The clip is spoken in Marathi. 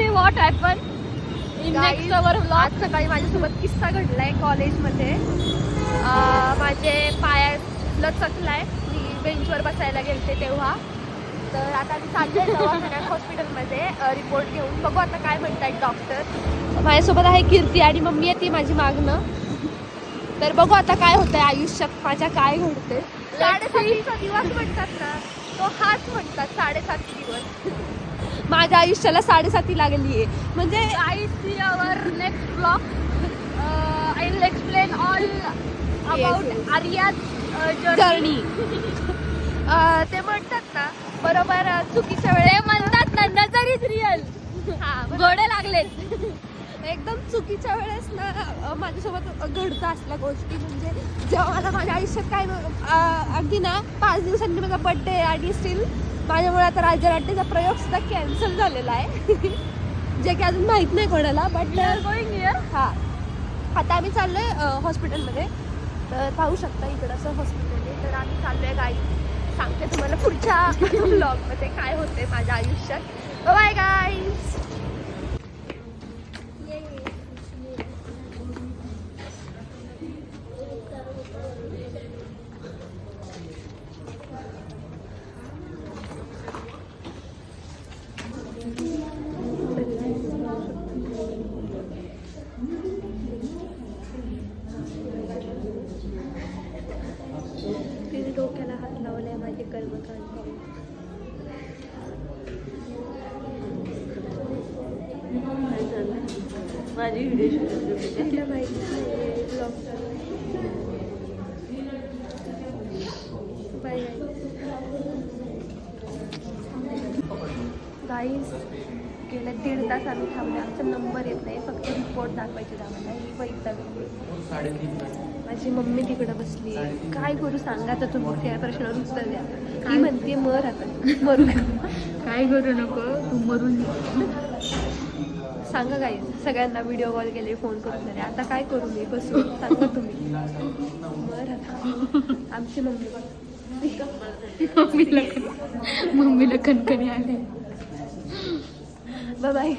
Me what happen in next our vlog. आज सकाळी माझ्यासोबत किस्सा घडलाय कॉलेजमध्ये. माझे पाय लचकलाय, मी बेंचवर बसायला गेलते तेव्हा. तर आता मी चालले दवाखान्यात हॉस्पिटलमध्ये रिपोर्ट घेऊन. बघू आता काय म्हणतायत डॉक्टर. माझ्यासोबत आहे कीर्ती आणि मम्मी येते माझी मागणं. तर बघू आता काय होतंय आयुष्यात माझ्या, काय घडते. 7.5चा दिवस म्हणतात ना, तो हाच म्हणतात 7.5 दिवस. माझ्या आयुष्याला 7.5 लागली आहे म्हणजे. I see our next vlog. I will explain all about yes. Arya's journey. ते म्हणतात ना बरोबर चुकीच्या ते वेळेस म्हणतात ना नजर इज रिअल. हा गोडे लागलेत. एकदम चुकीच्या वेळेस ना माझ्यासोबत घडतं असल्या गोष्टी. म्हणजे जेव्हा मला माझ्या आयुष्यात काय अगदी ना 5 दिवसांनी माझा बर्थडे आणि स्टील माझ्यामुळे आता राज्यनाट्याचा प्रयोग सुद्धा कॅन्सल झालेला आहे. जे की अजून माहित नाही कोणाला. But going here. हा आता आम्ही चाललोय हॉस्पिटलमध्ये. तर पाहू शकता इकडं असं हॉस्पिटल आहे. तर आम्ही चाललोय गाई. सांगते तुम्हाला पुढच्या ब्लॉगमध्ये काय होते माझ्या आयुष्यात. Bye guys. तिने डोक्याला हात लावलाय माझे कर्मकांड. माझी व्हिडिओ तिला माहिती नाही ब्लॉग चालू. बाय गाईस. गेले 1.5 तास आम्ही थांबले. आमचा नंबर येत नाही, फक्त रिपोर्ट दाखवायचे आम्हाला. ही वैताग. माझी मम्मी तिकडे बसली. काय करू सांगा तर तुम्ही, त्या प्रश्नावर उत्तर द्या. ती म्हणते मर आता मरू. काय करू नको तू मरून. सांगा काय सगळ्यांना व्हिडिओ कॉल केले, फोन करून झाले. आता काय करू मी बसून, सांगा तुम्ही. मर आता. आमची मम्मी मम्मीला कणकणी आले. बाय.